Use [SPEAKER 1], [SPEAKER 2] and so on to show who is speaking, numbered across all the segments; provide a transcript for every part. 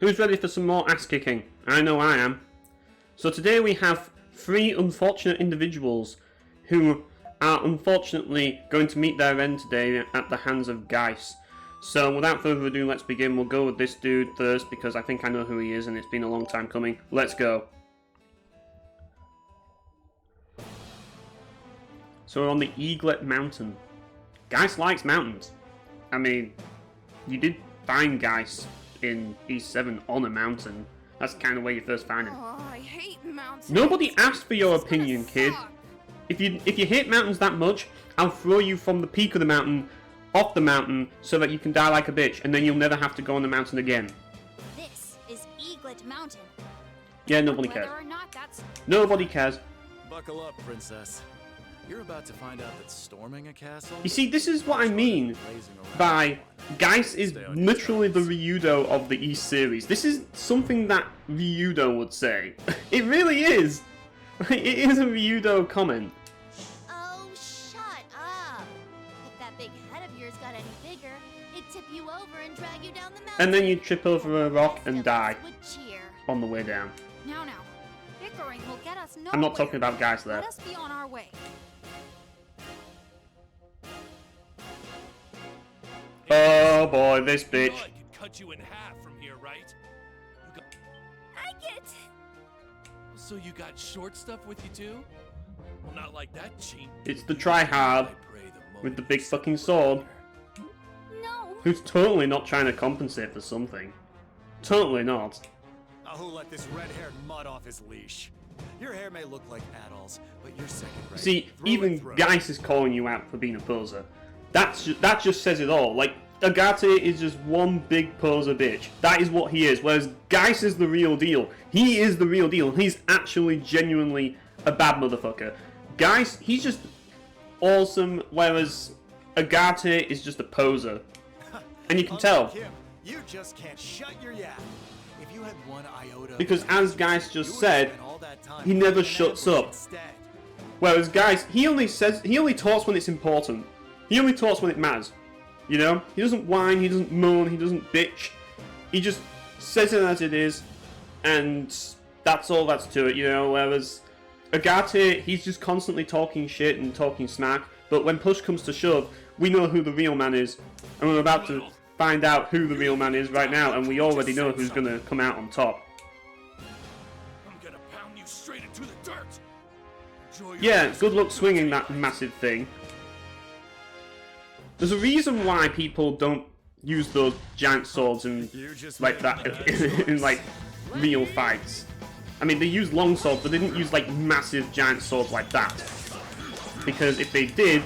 [SPEAKER 1] Who's ready for some more ass kicking? I know I am. So today we have 3 unfortunate individuals who are unfortunately going to meet their end today at the hands of Geis. So without further ado, let's begin. We'll go with this dude first because I think I know who he is and it's been a long time coming. Let's go. So we're on the Eaglet Mountain. Geis likes mountains. I mean, you did find Geis in E7 on a mountain. That's kind of where you first find him.
[SPEAKER 2] Oh, I hate mountains.
[SPEAKER 1] Nobody asked for your opinion, kid. If you hate mountains that much, I'll throw you from the peak of the mountain, off the mountain, so that you can die like a bitch, and then you'll never have to go on the mountain again.
[SPEAKER 2] This is Eaglet Mountain.
[SPEAKER 1] Yeah, nobody cares.
[SPEAKER 2] Whether or not that's...
[SPEAKER 1] Nobody cares.
[SPEAKER 3] Buckle up, princess. You're about to find out that storming a castle...
[SPEAKER 1] You see, this is what I mean by Geis is literally the Ryudo of the East series. This is something that Ryudo would say. It really is. It is a Ryudo comment.
[SPEAKER 2] Oh, shut up. If that big head of yours got any bigger, it'd tip you over and drag you down the mountain.
[SPEAKER 1] And then you trip over a rock and die
[SPEAKER 2] Would cheer.
[SPEAKER 1] on the way down.
[SPEAKER 2] Now, bickering will get us nowhere.
[SPEAKER 1] I'm not talking about Geis there.
[SPEAKER 2] Let us be on our way.
[SPEAKER 1] Oh boy, this bitch.
[SPEAKER 4] I can cut you in half from here, right?
[SPEAKER 2] I get...
[SPEAKER 4] So you got short stuff with you too? Well, not like that, cheap.
[SPEAKER 1] It's the tryhard with the big fucking sword
[SPEAKER 2] No.
[SPEAKER 1] who's totally not trying to compensate for something. Totally not.
[SPEAKER 3] Who let this red-haired mutt off his leash? Your hair may look like Adol's, but you're second rate.
[SPEAKER 1] See,
[SPEAKER 3] Through
[SPEAKER 1] even
[SPEAKER 3] and through.
[SPEAKER 1] Geis is calling you out for being a poser. That just says it all. Like, Agate is just one big poser bitch. That is what he is. Whereas Geis is the real deal. He is the real deal. He's actually genuinely a bad motherfucker. Geis, he's just awesome, whereas Agate is just a poser. And you can tell.
[SPEAKER 3] Unlike him, you just can't shut your yap. If you had one iota
[SPEAKER 1] Because as Geis just said,
[SPEAKER 3] spend all that time
[SPEAKER 1] he never
[SPEAKER 3] in
[SPEAKER 1] shuts
[SPEAKER 3] ambush
[SPEAKER 1] up.
[SPEAKER 3] instead.
[SPEAKER 1] Whereas Geis, he only talks when it's important. He only talks when it matters. You know? He doesn't whine, he doesn't moan, he doesn't bitch. He just says it as it is, and that's all that's to it, you know? Whereas Agate, he's just constantly talking shit and talking smack, but when push comes to shove, we know who the real man is. And we're about to find out who the real man is right now, and we already know who's gonna come out on top.
[SPEAKER 4] I'm gonna pound you straight into the dirt. Enjoy your
[SPEAKER 1] Yeah,
[SPEAKER 4] rest.
[SPEAKER 1] good luck swinging that massive thing. There's a reason why people don't use those giant swords in like that in like real fights. I mean, they use long swords, but they didn't use like massive giant swords like that. Because if they did,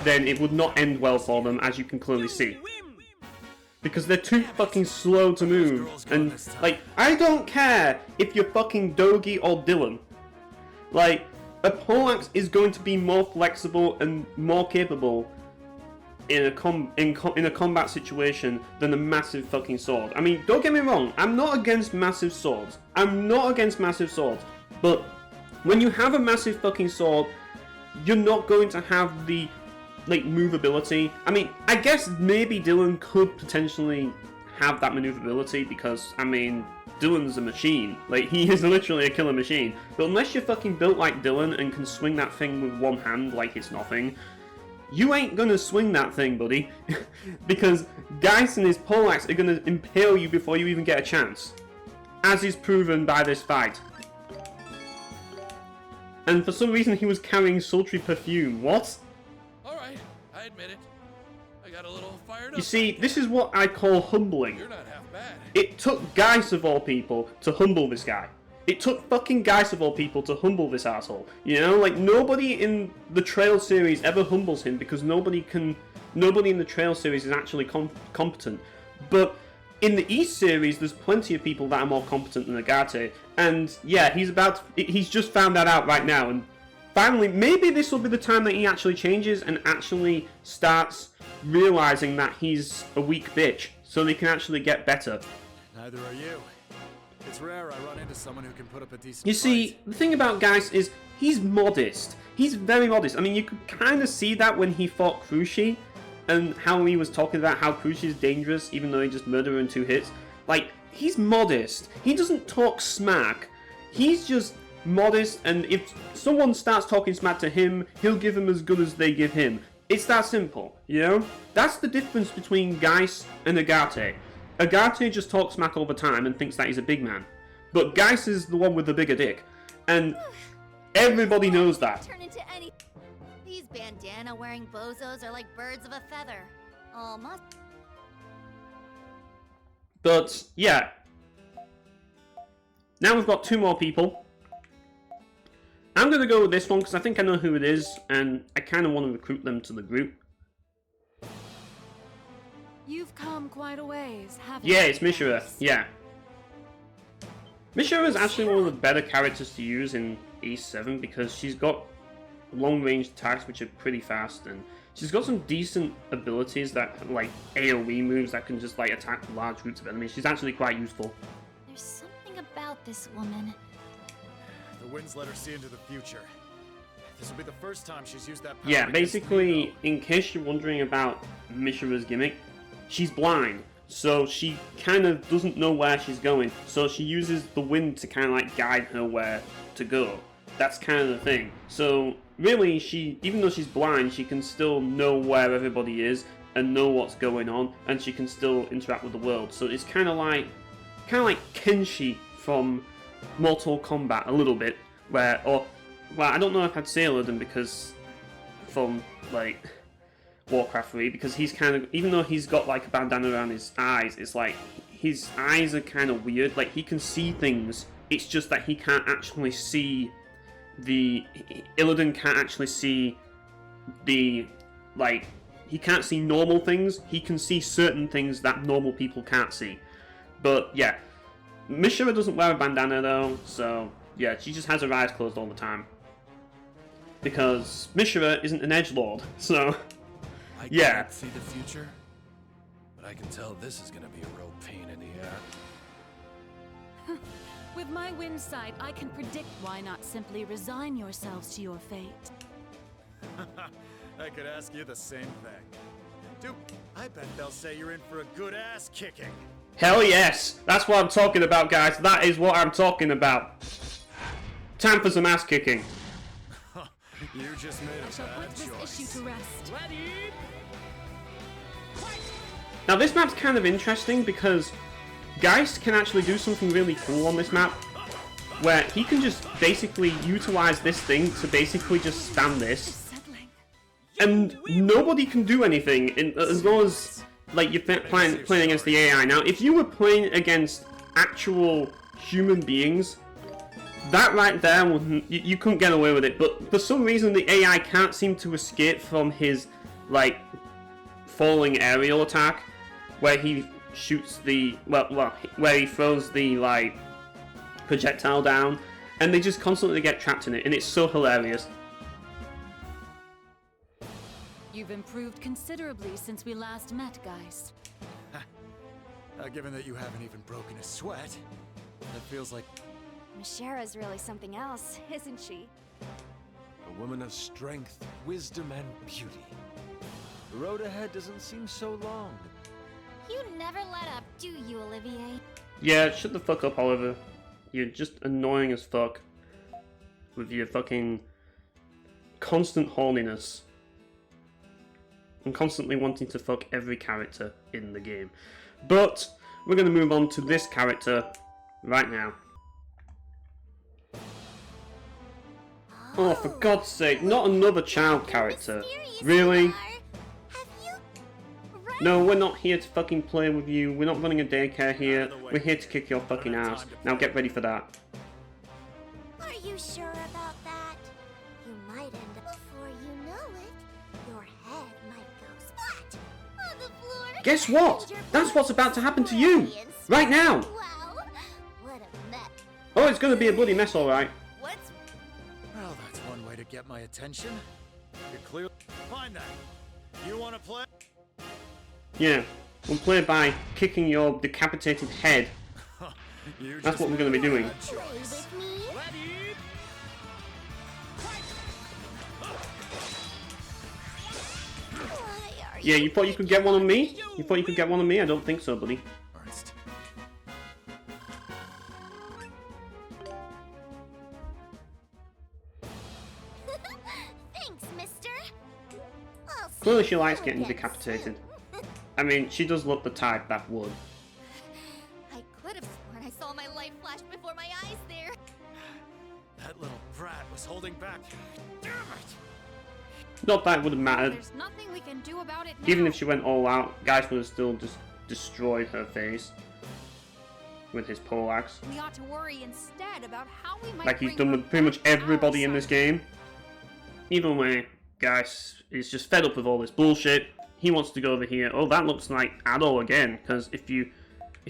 [SPEAKER 1] then it would not end well for them, as you can clearly see. Because they're too fucking slow to move, and like, I don't care if you're fucking Dogi or Dylan. Like, a poleaxe is going to be more flexible and more capable in a combat situation than a massive fucking sword. I mean, don't get me wrong, I'm not against massive swords. I'm not against massive swords. But when you have a massive fucking sword, you're not going to have the like movability. I mean, I guess maybe Dylan could potentially have that maneuverability because, I mean, Dylan's a machine. Like, he is literally a killer machine. But unless you're fucking built like Dylan and can swing that thing with one hand like it's nothing, you ain't gonna swing that thing, buddy. Because Geis and his poleaxe are gonna impale you before you even get a chance. As is proven by this fight. And for some reason he was carrying sultry perfume. What?
[SPEAKER 4] Alright, I admit it. I got a little fired up.
[SPEAKER 1] You see, this is what I call humbling.
[SPEAKER 4] You're not half bad.
[SPEAKER 1] It took Geis of all people to humble this guy. It took fucking Geis of all people to humble this asshole. You know, like, nobody in the Trail series ever humbles him because nobody in the Trail series is actually competent. But in the East series, there's plenty of people that are more competent than Agate. And yeah, he's just found that out right now. And finally, maybe this will be the time that he actually changes and actually starts realizing that he's a weak bitch, so they can actually get better.
[SPEAKER 3] Neither are you. It's rare I run into someone who can put up a decent
[SPEAKER 1] You see,
[SPEAKER 3] fight.
[SPEAKER 1] the thing about Geis is he's modest. He's very modest. I mean, you could kind of see that when he fought Crushi and how he was talking about how Crushi is dangerous even though he just murdered her in 2 hits. Like, he's modest. He doesn't talk smack. He's just modest, and if someone starts talking smack to him, he'll give them as good as they give him. It's that simple, you know? That's the difference between Geis and Agate. Agate just talks smack all the time and thinks that he's a big man. But Geis is the one with the bigger dick. And everybody knows that.
[SPEAKER 2] Turn into any. These bandana-wearing bozos are like birds of a feather. Almost.
[SPEAKER 1] But, yeah. Now we've got 2 more people. I'm going to go with this one because I think I know who it is, and I kind of want to recruit them to the group.
[SPEAKER 5] You've come quite a ways, haven't you?
[SPEAKER 1] Yeah, it's Mishra. Yeah. Mishra is actually one of the better characters to use in E7 because she's got long-range attacks which are pretty fast, and she's got some decent abilities that, like AoE moves that can just like attack large groups of enemies. She's actually quite useful.
[SPEAKER 2] There's something about this woman.
[SPEAKER 3] The winds let her see into the future. This will be the first time she's used that power.
[SPEAKER 1] Yeah,
[SPEAKER 3] against
[SPEAKER 1] basically,
[SPEAKER 3] me,
[SPEAKER 1] in case you're wondering about Mishra's gimmick, she's blind, so she kind of doesn't know where she's going, so she uses the wind to kind of like guide her where to go. That's kind of the thing. So really, even though she's blind, she can still know where everybody is and know what's going on, and she can still interact with the world. So it's kind of like Kenshi from Mortal Kombat a little bit, well, I don't know if I'd say Illidan because from like Warcraft 3, because he's kind of, even though he's got like a bandana around his eyes, it's like his eyes are kind of weird. Like he can see things, it's just that he can't actually see Illidan can't actually see he can't see normal things. He can see certain things that normal people can't see. But yeah, Mishra doesn't wear a bandana though, so yeah, she just has her eyes closed all the time. Because Mishra isn't an edgelord, so
[SPEAKER 4] I
[SPEAKER 1] yeah.
[SPEAKER 4] can't see the future, but I can tell this is gonna be a real pain in the ass.
[SPEAKER 5] With my wind sight, I can predict. Why not simply resign yourselves to your fate?
[SPEAKER 3] I could ask you the same thing. Dude, I bet they'll say you're in for a good ass kicking.
[SPEAKER 1] Hell yes! That's what I'm talking about, guys. That is what I'm talking about. Time for some ass kicking.
[SPEAKER 3] You just made
[SPEAKER 5] I
[SPEAKER 3] a
[SPEAKER 5] shall
[SPEAKER 3] bad
[SPEAKER 5] put this
[SPEAKER 3] choice.
[SPEAKER 5] issue to rest.
[SPEAKER 1] Now this map's kind of interesting because Geist can actually do something really cool on this map, where he can just basically utilize this thing to basically just spam this, and nobody can do anything as long as like you're playing against the AI. Now, if you were playing against actual human beings, that right there, you couldn't get away with it. But for some reason, the AI can't seem to escape from his like falling aerial attack, where he shoots the where he throws the like projectile down, and they just constantly get trapped in it, and it's so hilarious.
[SPEAKER 5] You've improved considerably since we last met, guys.
[SPEAKER 3] Given that you haven't even broken a sweat, that feels like
[SPEAKER 2] Mishra's really something else, isn't she?
[SPEAKER 6] A woman of strength, wisdom, and beauty. The road ahead doesn't seem so long.
[SPEAKER 2] You never let up, do you, Olivier?
[SPEAKER 1] Yeah, shut the fuck up, Oliver. You're just annoying as fuck with your fucking constant horniness and constantly wanting to fuck every character in the game. But we're going to move on to this character right now. Oh, for God's sake, not another child character. Really? No, we're not here to fucking play with you. We're not running a daycare here. We're here to kick your fucking ass. Now get ready for that.
[SPEAKER 2] Are you sure about that? You might end up before you know it. Your head might go splat on the floor.
[SPEAKER 1] Guess what? That's what's about to happen to you. Right now.
[SPEAKER 2] Wow, what a mess.
[SPEAKER 1] Oh, it's gonna be a bloody mess, alright.
[SPEAKER 2] What's
[SPEAKER 3] well, that's one way to get my attention. You're clear. Fine then. You want to play?
[SPEAKER 1] Yeah, we'll play by kicking your decapitated head. That's what we're going to be doing.
[SPEAKER 2] play with me? Why are
[SPEAKER 1] Yeah, you thought you could get one on me? You thought you could get one on me? I don't think so, buddy.
[SPEAKER 3] Ernst.
[SPEAKER 1] Clearly she likes getting decapitated. I mean, she does look the type that would.
[SPEAKER 2] I could have sworn I saw my life flash before my eyes there.
[SPEAKER 3] That little brat was holding back. Damn it!
[SPEAKER 1] Not that it would have mattered.
[SPEAKER 5] There's nothing we can do about it now.
[SPEAKER 1] Even if she went all out, Geis would have still just destroyed her face with his poleaxe.
[SPEAKER 5] We ought to worry instead about how we might
[SPEAKER 1] Like he's
[SPEAKER 5] bring
[SPEAKER 1] done
[SPEAKER 5] her
[SPEAKER 1] with pretty much
[SPEAKER 5] back to
[SPEAKER 1] everybody
[SPEAKER 5] our
[SPEAKER 1] in this
[SPEAKER 5] side.
[SPEAKER 1] game. Even when Geis is just fed up with all this bullshit, he wants to go over here. Oh, that looks like Adol again, because if you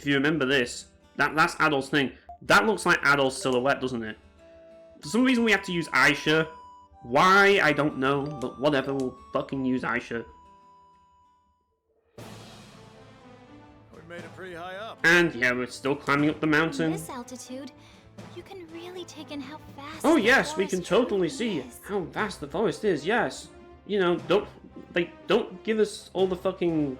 [SPEAKER 1] remember this, that's Adol's thing. That looks like Adol's silhouette, doesn't it? For some reason we have to use Aisha. Why, I don't know, but whatever, we'll fucking use Aisha.
[SPEAKER 3] We made it pretty high up.
[SPEAKER 1] And yeah, we're still climbing up the
[SPEAKER 2] From
[SPEAKER 1] mountain.
[SPEAKER 2] this altitude, you can really take in how vast.
[SPEAKER 1] Oh
[SPEAKER 2] the
[SPEAKER 1] yes, we
[SPEAKER 2] forest
[SPEAKER 1] can totally
[SPEAKER 2] truly
[SPEAKER 1] see
[SPEAKER 2] is.
[SPEAKER 1] how vast the forest is. Yes, you know, don't give us all the fucking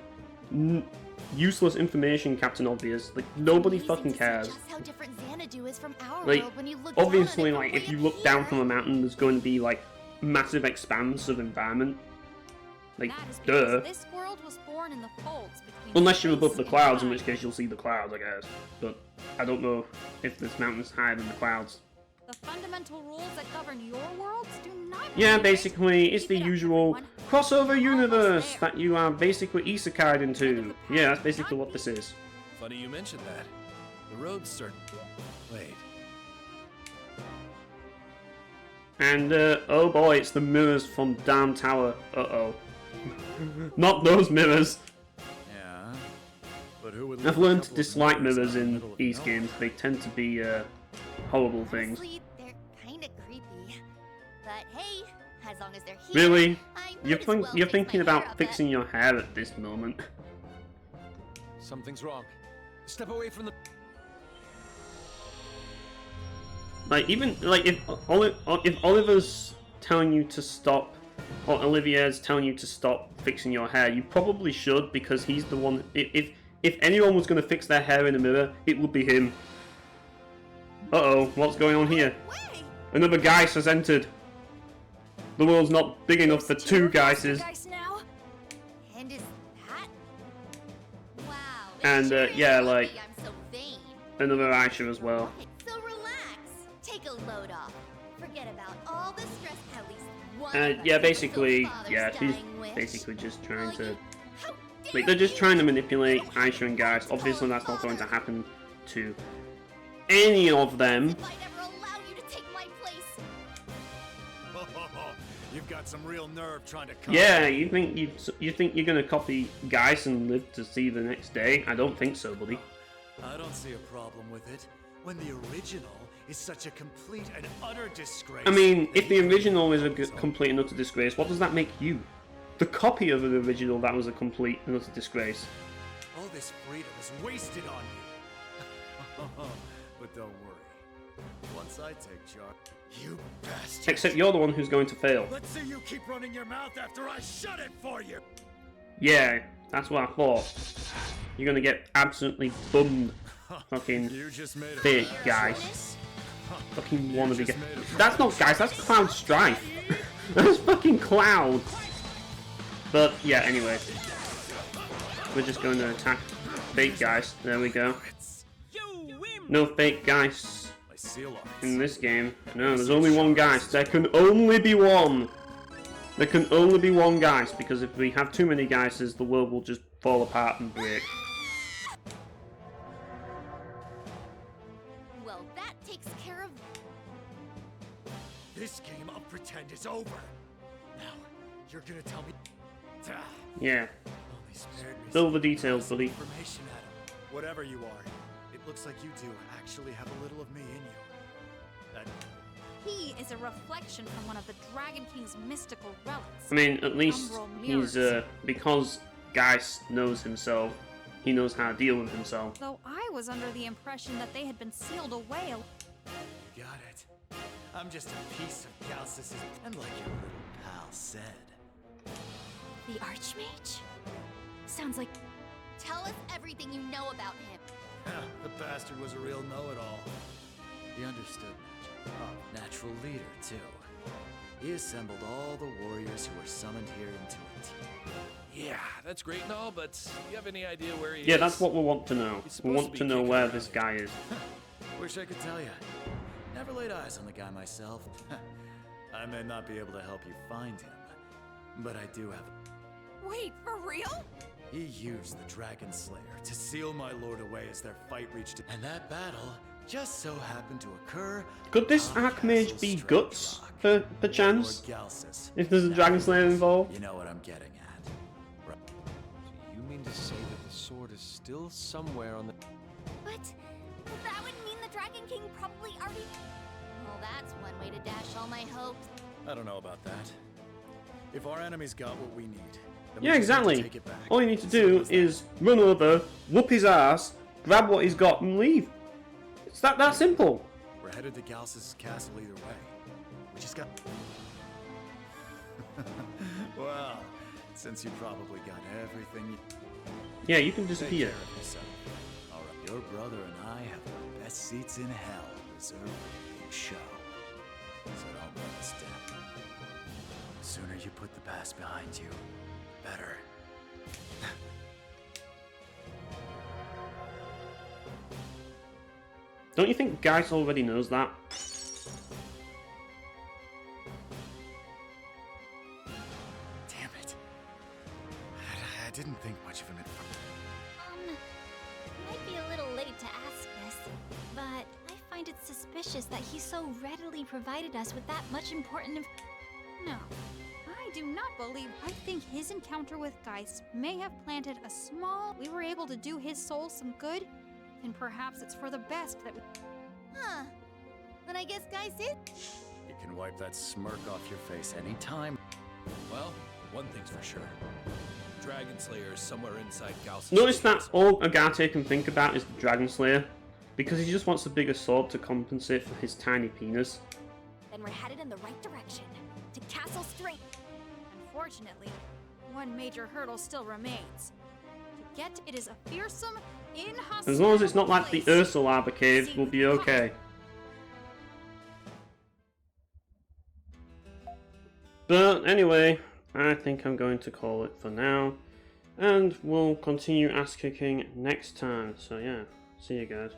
[SPEAKER 1] useless information, Captain Obvious. Like nobody
[SPEAKER 2] Amazing
[SPEAKER 1] fucking
[SPEAKER 2] to see
[SPEAKER 1] cares.
[SPEAKER 2] just how different Xanadu is from our
[SPEAKER 1] Like
[SPEAKER 2] world when you look down on it
[SPEAKER 1] obviously,
[SPEAKER 2] from
[SPEAKER 1] like
[SPEAKER 2] way
[SPEAKER 1] if you
[SPEAKER 2] up
[SPEAKER 1] look down
[SPEAKER 2] here.
[SPEAKER 1] from a mountain, there's going to be like massive expanse of environment. Like
[SPEAKER 5] That is because
[SPEAKER 1] duh.
[SPEAKER 5] this world was born in the folds between
[SPEAKER 1] Unless you're
[SPEAKER 5] space
[SPEAKER 1] above the
[SPEAKER 5] and
[SPEAKER 1] clouds, in
[SPEAKER 5] time.
[SPEAKER 1] which case you'll see the clouds, I guess. But I don't know if this mountain's higher than the clouds.
[SPEAKER 5] The fundamental rules that govern your worlds do not.
[SPEAKER 1] Yeah,
[SPEAKER 5] really
[SPEAKER 1] basically, it's the
[SPEAKER 5] Keep it up,
[SPEAKER 1] usual
[SPEAKER 5] everyone.
[SPEAKER 1] crossover
[SPEAKER 5] Almost
[SPEAKER 1] universe
[SPEAKER 5] there.
[SPEAKER 1] that you are basically isekai'd into. Yeah, that's basically what this is.
[SPEAKER 6] Funny you mentioned that. The road's certain. Wait.
[SPEAKER 1] And, oh boy, it's the mirrors from Damn Tower. Uh-oh. Not those mirrors.
[SPEAKER 3] Yeah. But who would
[SPEAKER 1] I've
[SPEAKER 3] leave a
[SPEAKER 1] learned to
[SPEAKER 3] couple of
[SPEAKER 1] dislike
[SPEAKER 3] mirrors out
[SPEAKER 1] mirrors
[SPEAKER 3] the
[SPEAKER 1] in
[SPEAKER 3] middle of
[SPEAKER 1] these
[SPEAKER 3] nowhere?
[SPEAKER 1] games. They tend to be, horrible things.
[SPEAKER 2] Honestly, they're kinda creepy. But hey, as long as they're here,
[SPEAKER 1] Really?
[SPEAKER 2] I
[SPEAKER 1] You're,
[SPEAKER 2] might as well
[SPEAKER 1] you're
[SPEAKER 2] fix
[SPEAKER 1] thinking
[SPEAKER 2] my hair
[SPEAKER 1] about
[SPEAKER 2] up
[SPEAKER 1] fixing your hair at this moment.
[SPEAKER 6] Something's wrong. Step away from the.
[SPEAKER 1] Like, even, like, if Oliver's telling you to stop, or Olivier's telling you to stop fixing your hair, you probably should, because he's the one, if anyone was going to fix their hair in a mirror, it would be him. Uh-oh, what's going on here?
[SPEAKER 2] Way!
[SPEAKER 1] Another Geis has entered. The world's not big enough for two Geises.
[SPEAKER 5] Geis now.
[SPEAKER 2] And is that? Wow. it
[SPEAKER 1] And,
[SPEAKER 2] sure is
[SPEAKER 1] yeah,
[SPEAKER 2] lucky
[SPEAKER 1] like-
[SPEAKER 2] I'm so vain.
[SPEAKER 1] Another Aisha as well.
[SPEAKER 2] So relax. Take a load off. Forget about all the stress at least one
[SPEAKER 1] And
[SPEAKER 2] of
[SPEAKER 1] yeah,
[SPEAKER 2] us has
[SPEAKER 1] basically,
[SPEAKER 2] a father's
[SPEAKER 1] yeah, she's
[SPEAKER 2] dying wish.
[SPEAKER 1] basically just trying
[SPEAKER 2] Oh,
[SPEAKER 1] to...
[SPEAKER 2] you- how
[SPEAKER 1] Like,
[SPEAKER 2] dare
[SPEAKER 1] they're just
[SPEAKER 2] you!
[SPEAKER 1] trying to manipulate
[SPEAKER 2] You don't have
[SPEAKER 1] Aisha and
[SPEAKER 2] the
[SPEAKER 1] Geis.
[SPEAKER 2] guts to
[SPEAKER 1] Obviously,
[SPEAKER 2] call
[SPEAKER 1] that's not going to
[SPEAKER 2] father.
[SPEAKER 1] happen to any of them.
[SPEAKER 2] If I'd ever allow you to take my place.
[SPEAKER 3] You've got some real nerve trying to come.
[SPEAKER 1] Yeah, you think you're gonna copy Geis and live to see the next day? I don't think so, buddy.
[SPEAKER 3] I don't see a problem with it. When the original is such a complete and utter disgrace.
[SPEAKER 1] I mean, if the
[SPEAKER 3] that
[SPEAKER 1] original is a complete and utter disgrace, what does that make you? The copy of the original that was a complete and utter disgrace.
[SPEAKER 3] all this freedom is wasted on you. But don't worry. Once I take charge, you bastard.
[SPEAKER 1] Except you're the one who's going to fail.
[SPEAKER 3] Let's see you keep running your mouth after I shut it for you.
[SPEAKER 1] Yeah, that's what I thought. You're gonna get absolutely bummed. Fucking
[SPEAKER 3] You just made
[SPEAKER 1] fake
[SPEAKER 3] it.
[SPEAKER 1] Geis. Fucking wannabe guy. That's not Geis, that's Cloud Strife. That's fucking Cloud. But yeah, anyway. We're just going to attack fake Geis. There we go. No fake Geis
[SPEAKER 3] My seal off.
[SPEAKER 1] in this game. No, there's only one Geis. There can only be one. There can only be one Geis, because if we have too many Geises, the world will just fall apart and break.
[SPEAKER 2] Well, that takes care of.
[SPEAKER 3] This game of pretend is over. Now, you're gonna tell me. Ah,
[SPEAKER 1] Yeah.
[SPEAKER 3] only spared me
[SPEAKER 1] Spill
[SPEAKER 3] some
[SPEAKER 1] the details,
[SPEAKER 3] awesome
[SPEAKER 1] buddy.
[SPEAKER 3] information, Adam. Whatever you are, it looks like you do actually have a little of me in you. That
[SPEAKER 5] He is a reflection from one of the Dragon King's mystical relics.
[SPEAKER 1] I mean, at least
[SPEAKER 5] Umbral
[SPEAKER 1] he's,
[SPEAKER 5] mirrors.
[SPEAKER 1] because Geis knows himself, he knows how to deal with himself.
[SPEAKER 5] Though I was under the impression that they had been sealed away.
[SPEAKER 3] you got it. I'm just a piece of Gauss's, and like your little pal said.
[SPEAKER 2] The Archmage?
[SPEAKER 5] Sounds like
[SPEAKER 2] Tell us everything you know about him.
[SPEAKER 3] The bastard was a real know-it-all. He understood magic. A natural leader, too. He assembled all the warriors who were summoned here into a team.
[SPEAKER 4] Yeah, that's great and all, but do you have any idea where he is?
[SPEAKER 1] Yeah, that's what we want to know.
[SPEAKER 4] He's
[SPEAKER 1] We
[SPEAKER 4] supposed
[SPEAKER 1] want
[SPEAKER 4] to
[SPEAKER 1] to
[SPEAKER 4] be
[SPEAKER 1] know
[SPEAKER 4] kicking
[SPEAKER 1] where
[SPEAKER 4] around
[SPEAKER 1] this
[SPEAKER 4] here.
[SPEAKER 1] guy is.
[SPEAKER 3] Wish I could tell you. Never laid eyes on the guy myself. I may not be able to help you find him, but I do have.
[SPEAKER 7] Wait, for real?
[SPEAKER 3] He used the Dragon Slayer to seal my lord away as their fight reached. And that battle just so happened to occur.
[SPEAKER 1] Could this
[SPEAKER 3] on
[SPEAKER 1] Archmage
[SPEAKER 3] Castle
[SPEAKER 1] be
[SPEAKER 3] Strength
[SPEAKER 1] Guts,
[SPEAKER 3] Rock.
[SPEAKER 1] per chance?
[SPEAKER 3] Lord Galsus.
[SPEAKER 1] If there's a Dragon Slayer involved?
[SPEAKER 3] You know what I'm getting at. Right.
[SPEAKER 6] So you mean to say that the sword is still somewhere on the...
[SPEAKER 2] But that would mean the Dragon King probably already... Well, that's one way to dash all my hopes.
[SPEAKER 3] I don't know about that. If our enemies got what we need, then we
[SPEAKER 1] Yeah,
[SPEAKER 3] just need to
[SPEAKER 1] exactly.
[SPEAKER 3] take it back.
[SPEAKER 1] All you need to
[SPEAKER 3] Simple
[SPEAKER 1] do
[SPEAKER 3] as
[SPEAKER 1] is run over, whoop his ass, grab what he's got, and leave. It's that simple.
[SPEAKER 3] that. We're headed to Galsus' castle either way. We just got. Well, since you probably got everything you
[SPEAKER 1] Yeah, you can
[SPEAKER 3] take
[SPEAKER 1] disappear.
[SPEAKER 3] care of yourself. All right, your brother and I have the best seats in hell reserved for the big show. So don't let us down. The sooner you put the past behind you, the better.
[SPEAKER 1] Don't you think Geis already knows that?
[SPEAKER 3] Damn it. I didn't think much of him at first.
[SPEAKER 2] Might be a little late to ask this, but I find it suspicious that he so readily provided us with that much important
[SPEAKER 8] No, I do not believe. I think his encounter with Geis may have planted a small. We were able to do his soul some good, and perhaps it's for the best that we.
[SPEAKER 2] Huh. Then I guess Geis is...
[SPEAKER 3] You can wipe that smirk off your face anytime.
[SPEAKER 4] Well, one thing's for sure. Dragon Slayer is somewhere inside Galsus.
[SPEAKER 1] Notice that all Agate can think about is the Dragon Slayer, because he just wants a bigger sword to compensate for his tiny penis.
[SPEAKER 2] Then we're headed in the right direction. To Castle Strength.
[SPEAKER 8] Unfortunately, one major hurdle still remains. To get it is a fearsome, inhospitable
[SPEAKER 1] As long as it's not like the
[SPEAKER 8] place.
[SPEAKER 1] Ursula Arbor Cave, we'll be okay. But anyway, I think I'm going to call it for now, and we'll continue ass kicking next time. So yeah, see you guys.